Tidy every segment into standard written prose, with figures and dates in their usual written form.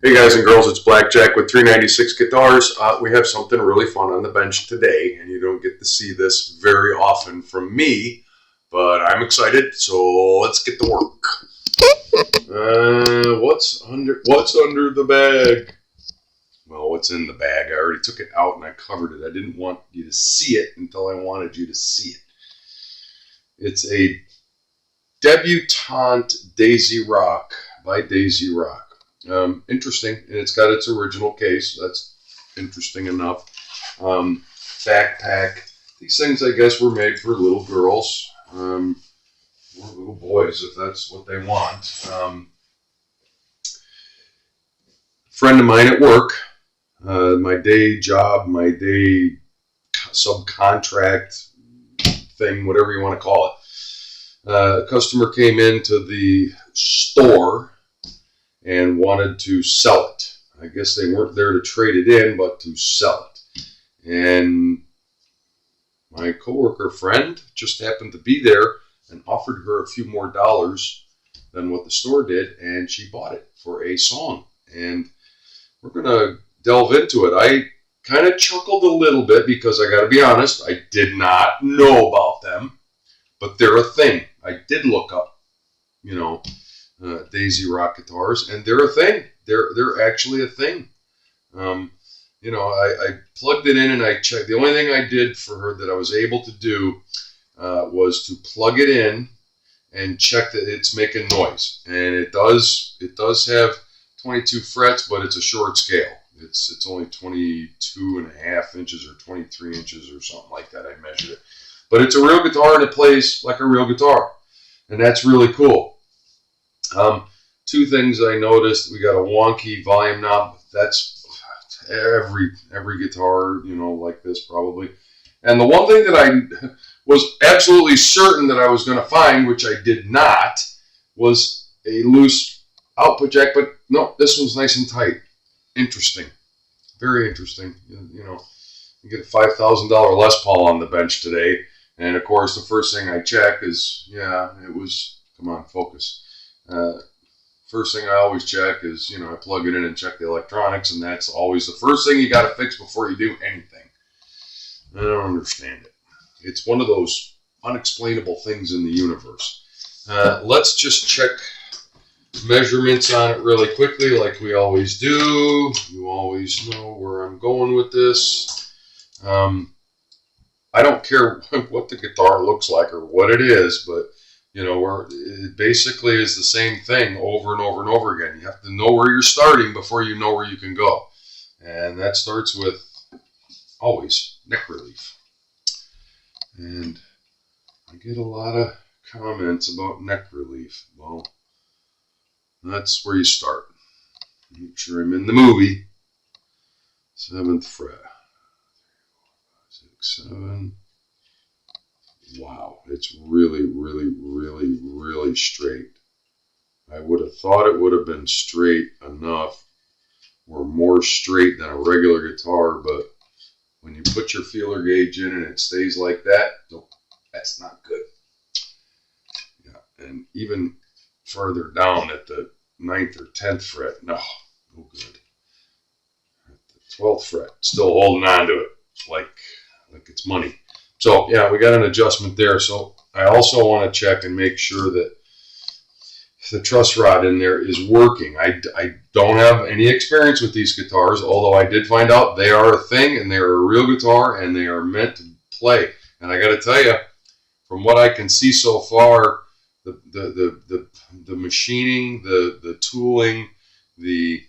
Hey guys and girls, it's Blackjack with 396 Guitars. We have something really fun on the bench today, and you don't get to see this very often from me, but I'm excited, so let's get to work. What's under the bag? Well, what's in the bag? I already took it out and I covered it. I didn't want you to see it until I wanted you to see it. It's a debutante DaisyRock by DaisyRock. Interesting, and it's got its original case. That's interesting enough. Backpack. These things, I guess, were made for little girls or little boys, if that's what they want. Friend of mine at work, my day job, my day subcontract thing, whatever you want to call it. A customer came into the store and wanted to sell it. I guess they weren't there to trade it in, but to sell it. And my coworker friend just happened to be there and offered her a few more dollars than what the store did, and she bought it for a song. And we're going to delve into it. I kind of chuckled a little bit because I got to be honest, I did not know about them, but they're a thing. I did look up, DaisyRock guitars, and they're a thing. They're actually a thing. I plugged it in and I checked. The only thing I did for her that I was able to do was to plug it in and check that it's making noise. And it does have 22 frets, but it's a short scale. It's only 22 and a half inches or 23 inches or something like that. I measured it. But it's a real guitar and it plays like a real guitar. And that's really cool. Two things I noticed. We got a wonky volume knob. That's every guitar, like this probably. And the one thing that I was absolutely certain that I was going to find, which I did not, was a loose output jack. But no, this one's nice and tight. Interesting. Very interesting. You get a $5,000 Les Paul on the bench today. And of course, the first thing I check is, come on, focus. First thing I always check is, I plug it in and check the electronics, and that's always the first thing you got to fix before you do anything. I don't understand it. It's one of those unexplainable things in the universe. Let's just check measurements on it really quickly like we always do. You always know where I'm going with this. I don't care what the guitar looks like or what it is, but it basically is the same thing over and over and over again. You have to know where you're starting before you know where you can go. And that starts with, always, neck relief. And I get a lot of comments about neck relief. Well, that's where you start. Make sure I'm in the movie. 7th fret. 6, 7. Wow, it's really, really, really, really straight. I would have thought it would have been straight enough, or more straight than a regular guitar, but when you put your feeler gauge in and it stays like that, nope, that's not good. Yeah, and even further down at the 9th or 10th fret, no good. At the 12th fret, still holding on to it like it's money. So, yeah, we got an adjustment there. So I also want to check and make sure that the truss rod in there is working. I don't have any experience with these guitars, although I did find out they are a thing and they are a real guitar and they are meant to play. And I got to tell you, from what I can see so far, the machining, the tooling, the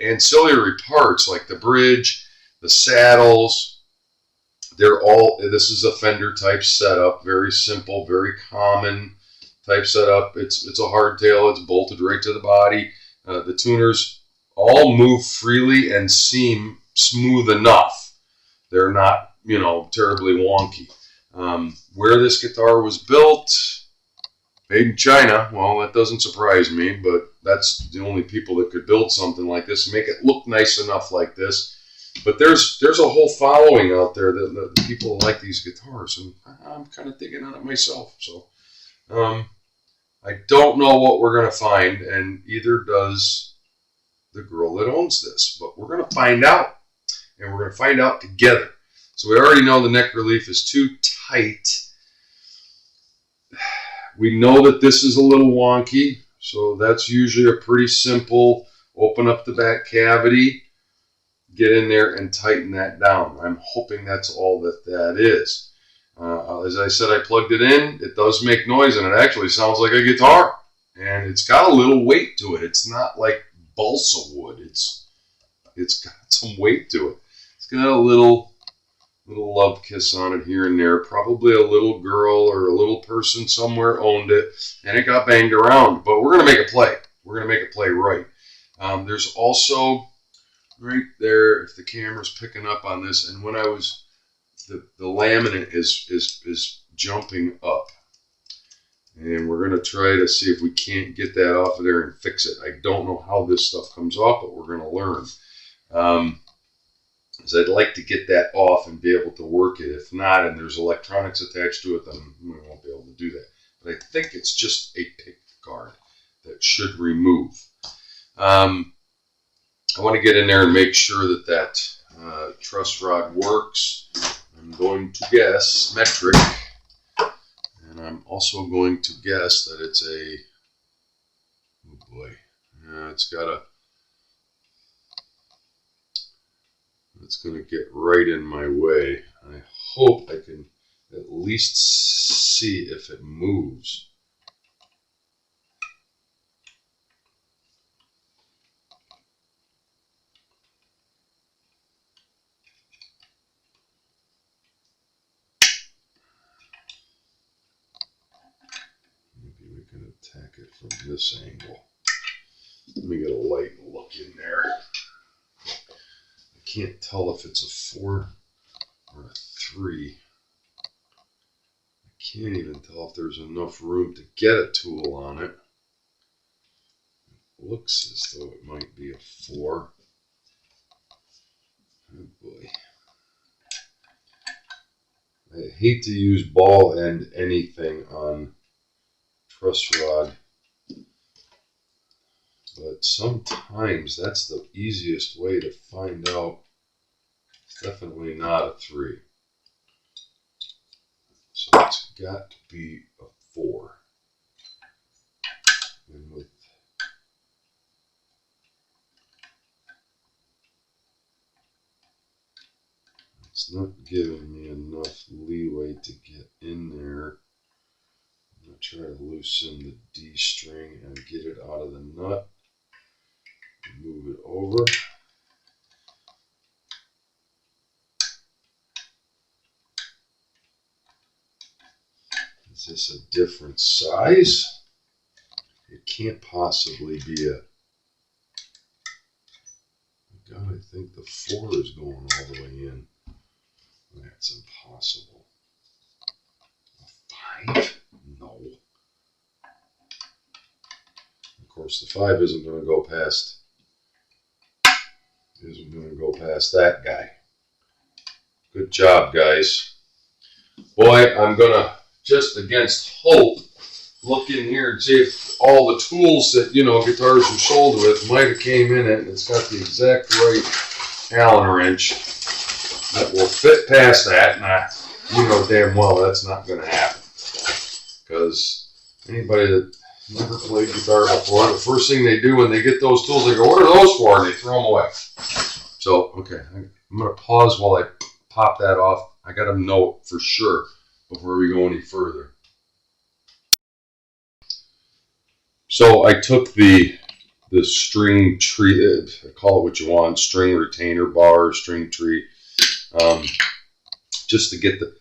ancillary parts like the bridge, the saddles, this is a Fender type setup, very simple, very common type setup. It's a hardtail, it's bolted right to the body. The tuners all move freely and seem smooth enough. They're not, terribly wonky. Where this guitar was built, made in China, well, that doesn't surprise me, but that's the only people that could build something like this and make it look nice enough like this. But there's a whole following out there that people like these guitars, and I'm kind of digging on it myself. So I don't know what we're going to find, and either does the girl that owns this. But we're going to find out, and we're going to find out together. So we already know the neck relief is too tight. We know that this is a little wonky, so that's usually a pretty simple open up the back cavity, get in there and tighten that down. I'm hoping that's all that is. As I said, I plugged it in. It does make noise, and it actually sounds like a guitar. And it's got a little weight to it. It's not like balsa wood. It's got some weight to it. It's got a little love kiss on it here and there. Probably a little girl or a little person somewhere owned it, and it got banged around. But we're going to make a play. We're going to make a play right. There's also right there, if the camera's picking up on this, and when I was, the laminate is jumping up. And we're going to try to see if we can't get that off of there and fix it. I don't know how this stuff comes off, but we're going to learn. Because I'd like to get that off and be able to work it. If not, and there's electronics attached to it, then we won't be able to do that. But I think it's just a pick guard that should remove. I want to get in there and make sure that truss rod works. I'm going to guess metric, and I'm also going to guess that it's a, oh boy, it's going to get right in my way. I hope I can at least see if it moves. Maybe we can attack it from this angle. Let me get a light look in there. I can't tell if it's a 4 or a 3. I can't even tell if there's enough room to get a tool on it. It looks as though it might be a 4. Oh boy. I hate to use ball end anything on truss rod, but sometimes that's the easiest way to find out. It's definitely not a 3. So it's got to be a 4. And with it's not giving me enough leeway to get in there. I'm going to try to loosen the D string and get it out of the nut. Move it over. Is this a different size? It can't possibly be a... God, I think the 4 is going all the way in. That's impossible. A 5? No. Of course, the 5 isn't going to go past that guy. Good job, guys. Boy, I'm going to, just against hope, look in here and see if all the tools that, guitars are sold with might have came in it, and it's got the exact right Allen wrench that will fit past that, and you know damn well that's not going to happen. Because anybody that never played guitar before, the first thing they do when they get those tools, they go, "What are those for?" and they throw them away. So, okay, I'm going to pause while I pop that off. I got to know for sure before we go any further. So I took the string tree, call it what you want, string retainer bar, string tree, just to get the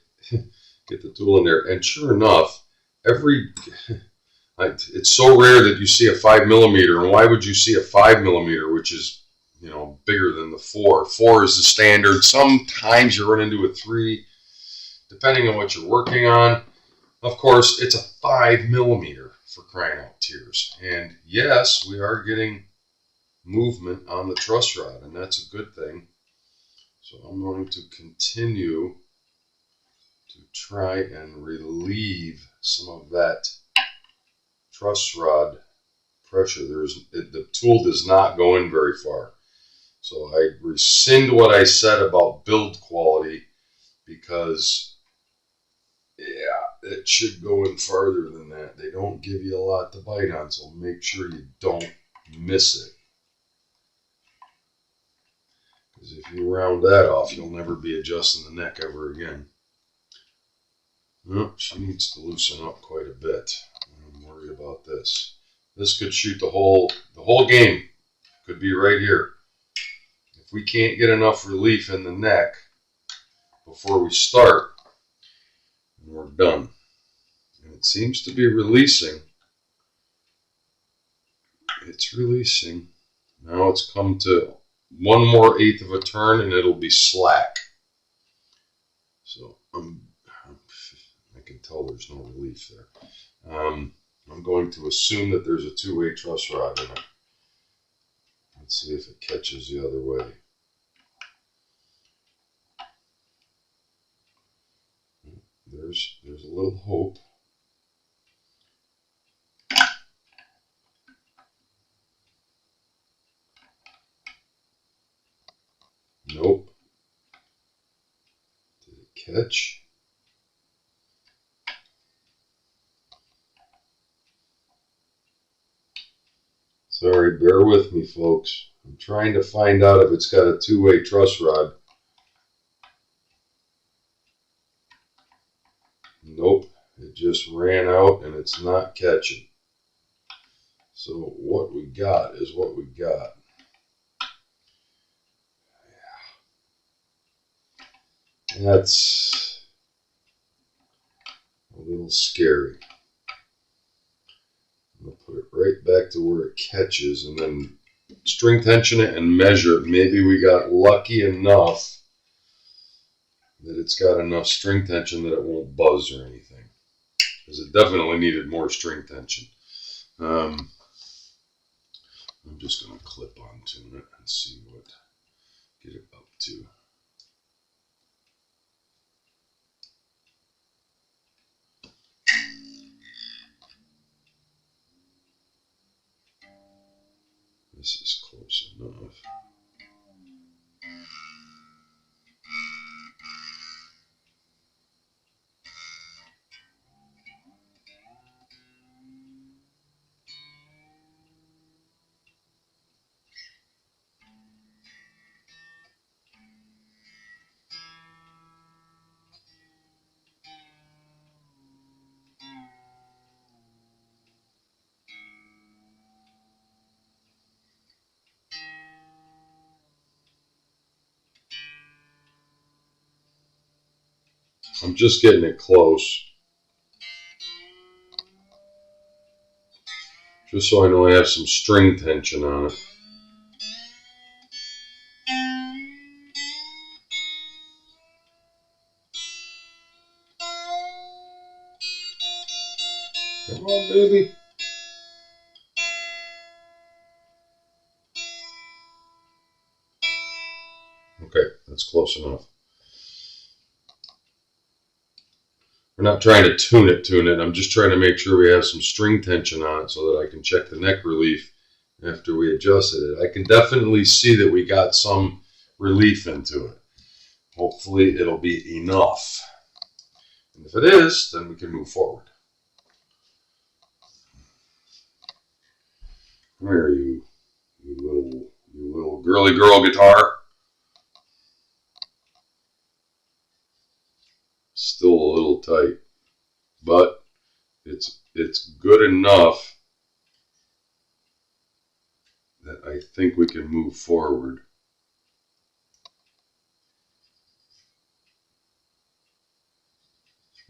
tool in there. And sure enough, it's so rare that you see a 5mm. And why would you see a 5mm, which is bigger than the 4? 4 is the standard. Sometimes you run into a 3, depending on what you're working on. Of course, it's a 5mm, for crying out tears. And yes, we are getting movement on the truss rod, and that's a good thing. So I'm going to continue to try and relieve some of that truss rod pressure, the tool does not go in very far. So I rescind what I said about build quality, because it should go in farther than that. They don't give you a lot to bite on, so make sure you don't miss it. Because if you round that off, you'll never be adjusting the neck ever again. Well, she needs to loosen up quite a bit. I'm worried about this. This could shoot the whole game. Could be right here. If we can't get enough relief in the neck before we start, we're done. And it seems to be releasing. It's releasing. Now it's come to 1 more eighth of a turn and it'll be slack. So I can tell there's no relief there. I'm going to assume that there's a 2-way truss rod in it. Let's see if it catches the other way. There's a little hope. Nope. Did it catch? Sorry, bear with me, folks. I'm trying to find out if it's got a 2-way truss rod. Nope, it just ran out and it's not catching. So what we got is what we got. Yeah. That's a little scary. I'm going to put it right back to where it catches and then string tension it and measure it. Maybe we got lucky enough that it's got enough string tension that it won't buzz or anything. Because it definitely needed more string tension. I'm just going to clip on tune it and see what get it up to. This is close enough. I'm just getting it close. Just so I know I have some string tension on it. Come on, baby. Okay, that's close enough. We're not trying to tune it. I'm just trying to make sure we have some string tension on it so that I can check the neck relief after we adjusted it. I can definitely see that we got some relief into it. Hopefully it'll be enough. And if it is, then we can move forward. Where are you? You little girly girl guitar. Still a little tight, but it's good enough that I think we can move forward.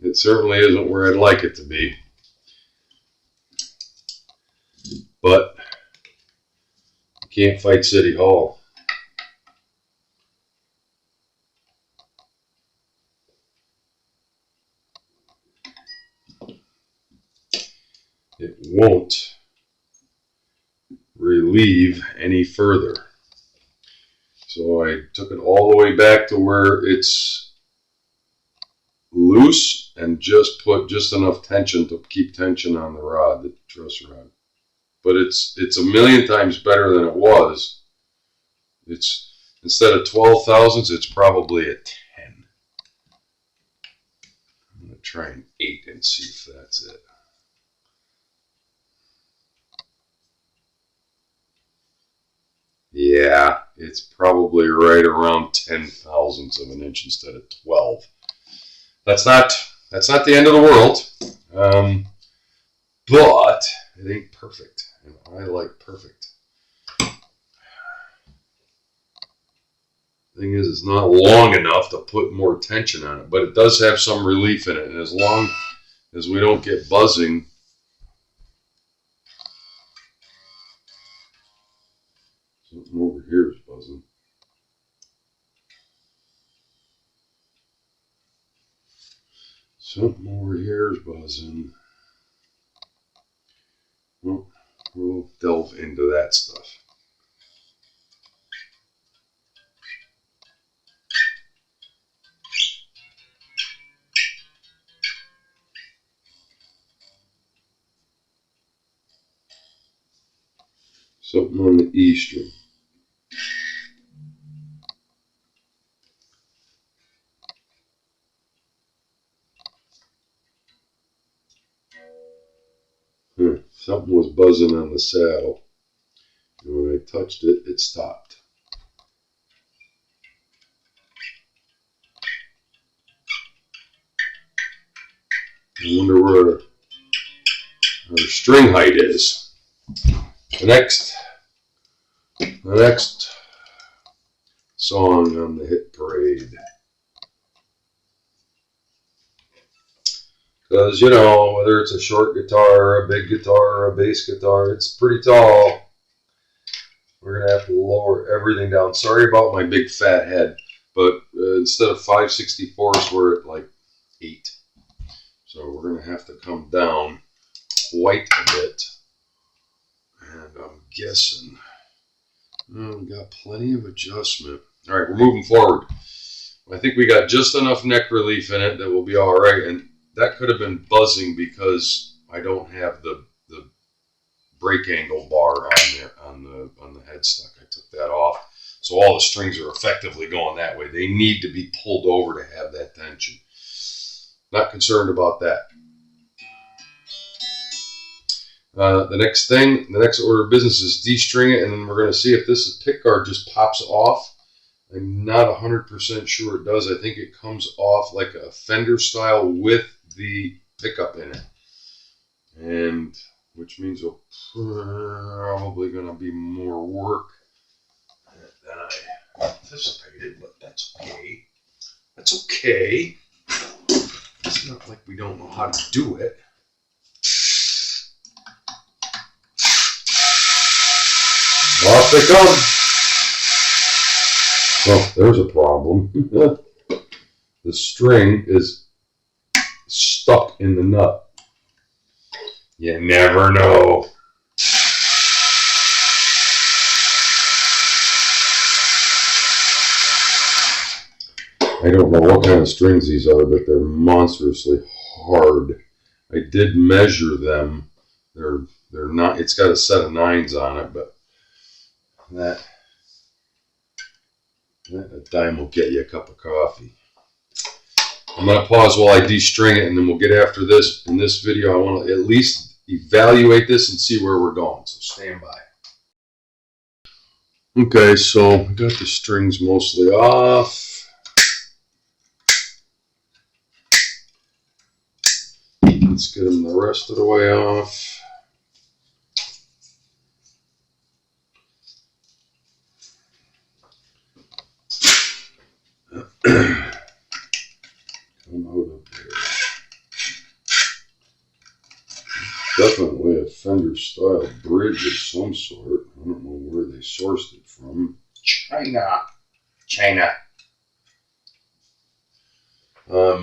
It certainly isn't where I'd like it to be, but you can't fight City Hall. It won't relieve any further. So I took it all the way back to where it's loose and just put just enough tension to keep tension on the rod, the truss rod. But it's a million times better than it was. It's instead of 12 thousandths, it's probably a 10. I'm going to try an 8 and see if that's it. Yeah, it's probably right around 10 thousandths of an inch instead of 12. That's not the end of the world, but it ain't perfect, and I like perfect. Thing is, it's not long enough to put more tension on it, but it does have some relief in it, and as long as we don't get buzzing, something over here is buzzing. Something over here is buzzing. Well, we'll delve into that stuff. Something on the E string. Something was buzzing on the saddle. And when I touched it, it stopped. I wonder where our string height is. The next song on the hit parade. Because, you know, whether it's a short guitar, a big guitar, or a bass guitar, it's pretty tall. We're going to have to lower everything down. Sorry about my big fat head, but instead of 5/64, we're at like 8. So we're going to have to come down quite a bit. And I'm guessing we've got plenty of adjustment. All right, we're moving forward. I think we got just enough neck relief in it that we'll be all right. And that could have been buzzing because I don't have the break angle bar on there on the headstock. I took that off, so all the strings are effectively going that way. They need to be pulled over to have that tension. Not concerned about that. The next order of business is de-string it, and then we're going to see if this pick guard just pops off. I'm not 100% sure it does. I think it comes off like a Fender style with the pickup in it, and which means it'll probably going to be more work than I anticipated, but that's okay. That's okay. It's not like we don't know how to do it. Off they come. Oh, there's a problem. The string is stuck in the nut. You never know. I don't know what kind of strings these are, but they're monstrously hard. I did measure them. They're not. It's got a set of 9s on it, but that a dime will get you a cup of coffee. I'm going to pause while I de-string it, and then we'll get after this. In this video, I want to at least evaluate this and see where we're going, so stand by. Okay, so we got the strings mostly off. Let's get them the rest of the way off. Come out of there. Definitely a Fender style bridge of some sort. I don't know where they sourced it from. China. I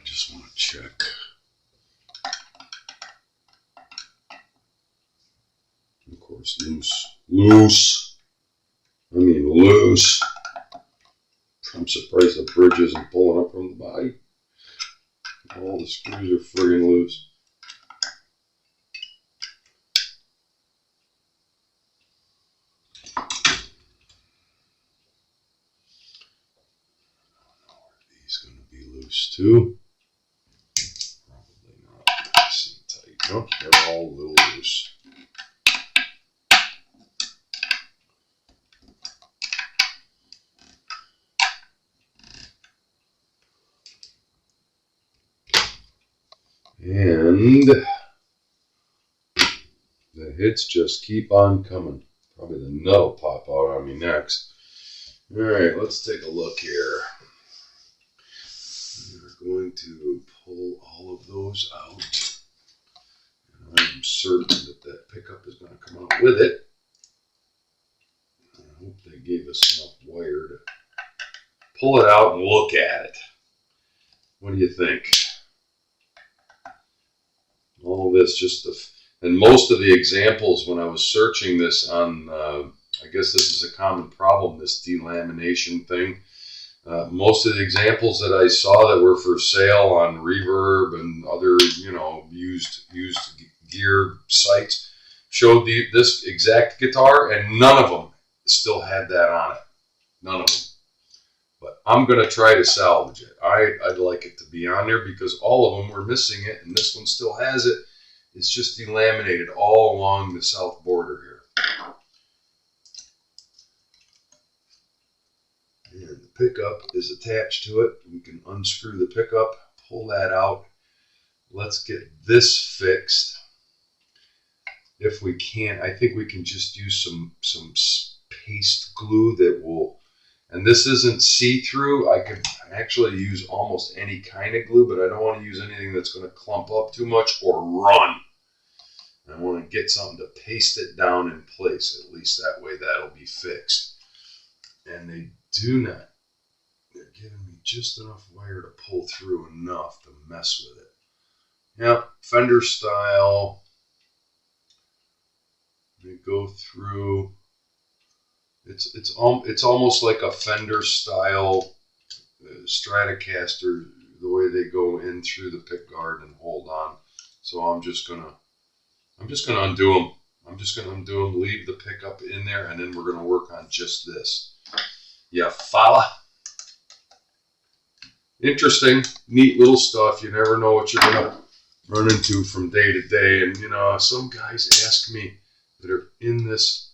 just want to check. Of course, loose. I'm surprised the bridge isn't pulling up from the body. All the screws are friggin' loose. These gonna be loose too. Probably not. They seem tight. Nope, they're all a little loose. And the hits just keep on coming. Probably the nut will pop out on me next. All right, let's take a look here. We're going to pull all of those out. And I'm certain that that pickup is going to come out with it. I hope they gave us enough wire to pull it out and look at it. What do you think? All this just and most of the examples when I was searching this on, I guess this is a common problem, this delamination thing. Most of the examples that I saw that were for sale on Reverb and other, used gear sites showed this exact guitar, and none of them still had that on it. None of them. But I'm going to try to salvage it. I'd like it to be on there because all of them were missing it, and this one still has it. It's just delaminated all along the south border here. And the pickup is attached to it. We can unscrew the pickup, pull that out. Let's get this fixed. If we can't, I think we can just use some paste glue that will, and this isn't see-through. I could actually use almost any kind of glue, but I don't want to use anything that's going to clump up too much or run. I want to get something to paste it down in place. At least that way that'll be fixed. And they do not. They're giving me just enough wire to pull through enough to mess with it. Yep, Fender style. They go through. It's almost like a Fender style Stratocaster, the way they go in through the pick guard and hold on. So I'm just gonna undo them. I'm just gonna undo them, leave the pickup in there, and then we're gonna work on just this. Yeah, follow. Interesting, neat little stuff. You never know what you're gonna run into from day to day. And some guys ask me that are in this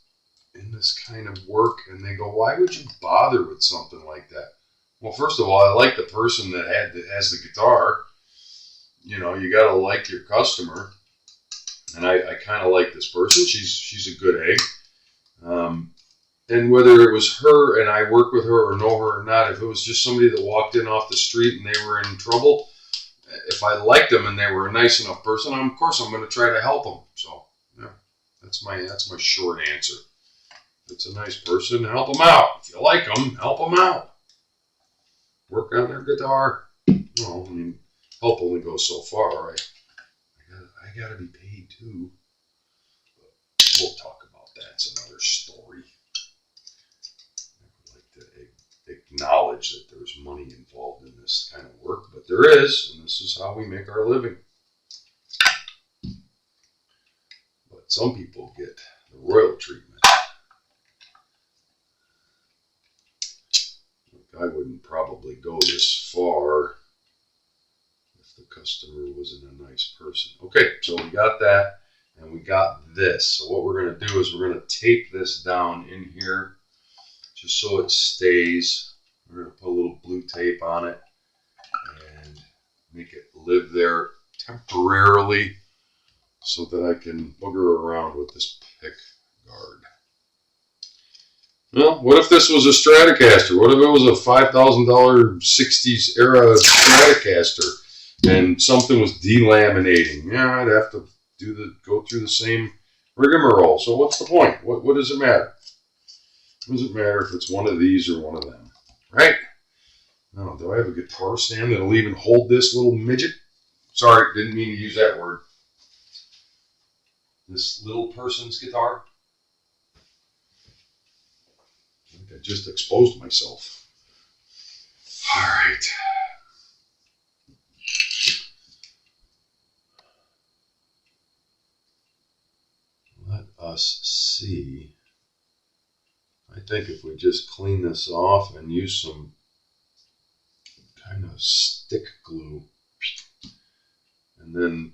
kind of work, and they go, "Why would you bother with something like that?" Well, first of all, I like the person that has the guitar. You gotta like your customer, and I kind of like this person. She's a good egg. And whether it was her and I work with her or know her or not, if it was just somebody that walked in off the street and they were in trouble, if I liked them and they were a nice enough person, of course I'm going to try to help them. So yeah, that's my short answer. If it's a nice person, help them out. If you like them, help them out. Work on their guitar. Well, I mean, help only goes so far, right? I gotta be paid too. But we'll talk about that. It's another story. I would like to acknowledge that there's money involved in this kind of work, but there is, and this is how we make our living. But some people get the royal treatment. I wouldn't probably go this far if the customer wasn't a nice person. Okay, so we got that, and we got this. So what we're going to do is we're going to tape this down in here just so it stays. We're going to put a little blue tape on it and make it live there temporarily so that I can booger around with this pick guard. Well, what if this was a Stratocaster? What if it was a $5,000 60s era Stratocaster and something was delaminating? Yeah, I'd have to go through the same rigmarole. So what's the point? What does it matter? What does it matter if it's one of these or one of them? Right? No, do I have a guitar stand that'll even hold this little midget? Sorry, didn't mean to use that word. This little person's guitar? I think I just exposed myself. All right. Let us see. I think if we just clean this off and use some kind of stick glue and then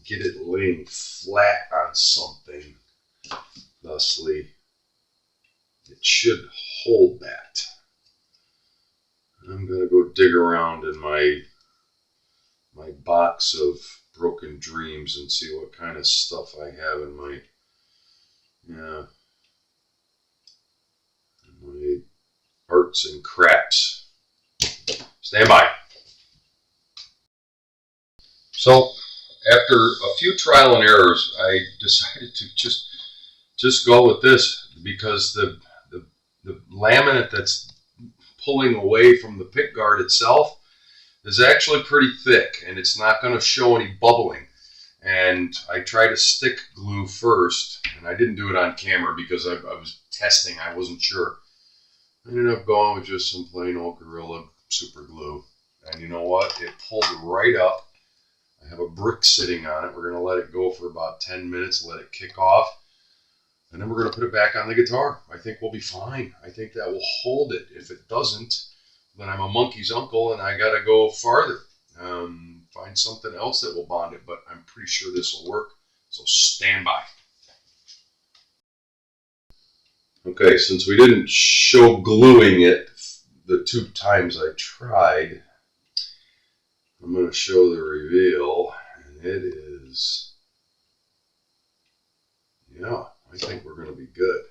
get it laying flat on something, thusly, it should hold that. I'm going to go dig around in my box of broken dreams and see what kind of stuff I have in my arts and crafts. Stand by. So after a few trial and errors, I decided to just go with this, because the laminate that's pulling away from the pick guard itself is actually pretty thick, and it's not going to show any bubbling. And I tried to stick glue first, and I didn't do it on camera because I was testing. I wasn't sure. I ended up going with just some plain old Gorilla super glue, and you know what? It pulled right up. I have a brick sitting on it. We're going to let it go for about 10 minutes, let it kick off, and then we're going to put it back on the guitar. I think we'll be fine. I think that will hold it. If it doesn't, then I'm a monkey's uncle and I got to go farther. Find something else that will bond it, but I'm pretty sure this will work. So stand by. Okay, since we didn't show gluing it the 2 times I tried, I'm going to show the reveal, and it is, yeah, I think we're going to be good.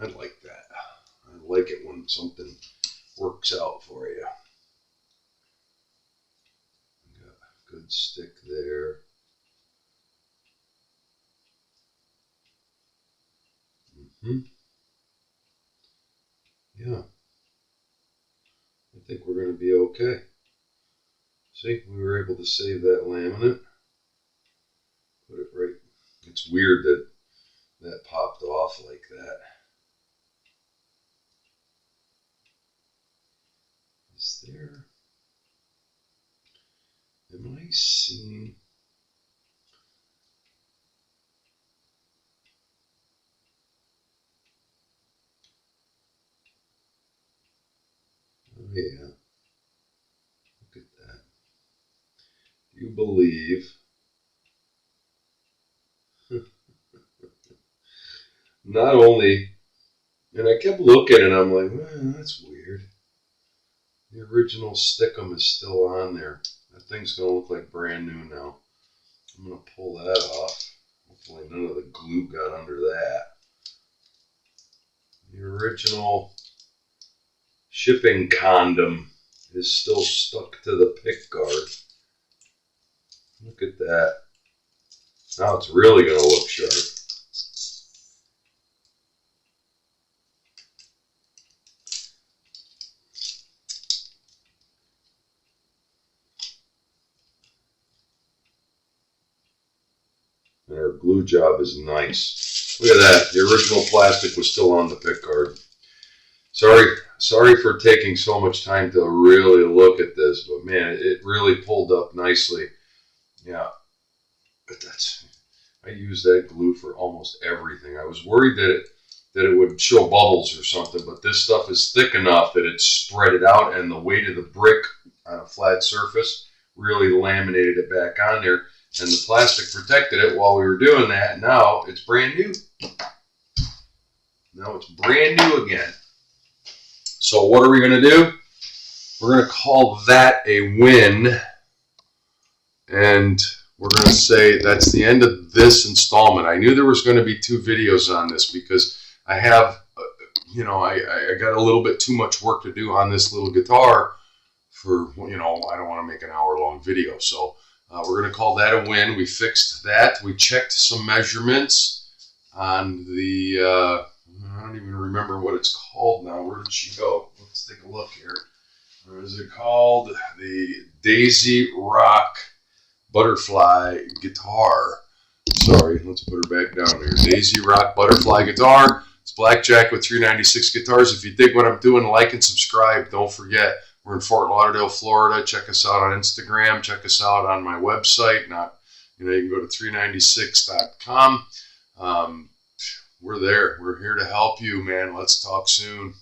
I like that. I like it when something works out for you. Got a good stick there. Yeah, I think we're going to be okay. See, we were able to save that laminate. Put it right. It's weird that that popped off like that. Is there... Am I seeing... Oh yeah. Look at that. Do you believe... Not only... And I kept looking and I'm like, that's weird. The original stickum is still on there. That thing's going to look like brand new now. I'm going to pull that off. Hopefully none of the glue got under that. The original shipping condom is still stuck to the pick guard. Look at that. Now it's really going to look sharp. And our glue job is nice. Look at that. The original plastic was still on the pick guard. Sorry for taking so much time to really look at this, but man, it really pulled up nicely. Yeah, but I use that glue for almost everything. I was worried that it would show bubbles or something, but this stuff is thick enough that it spread it out, and the weight of the brick on a flat surface really laminated it back on there, and the plastic protected it while we were doing that. Now it's brand new. Now it's brand new again. So what are we going to do? We're going to call that a win, and we're going to say that's the end of this installment. I knew there was going to be 2 videos on this because I have, I got a little bit too much work to do on this little guitar for, I don't want to make an hour-long video. So we're going to call that a win. We fixed that. We checked some measurements on the, I don't even remember what it's called now. Where did she go? Let's take a look here. What is it called? The DaisyRock Butterfly Guitar. Sorry, let's put her back down here. DaisyRock Butterfly Guitar. It's Blackjack with 396 guitars. If you dig what I'm doing, like and subscribe. Don't forget, We're in Fort Lauderdale, Florida. Check us out on Instagram. Check us out on my website. You can go to 396.com. We're there. We're here to help you, man. Let's talk soon.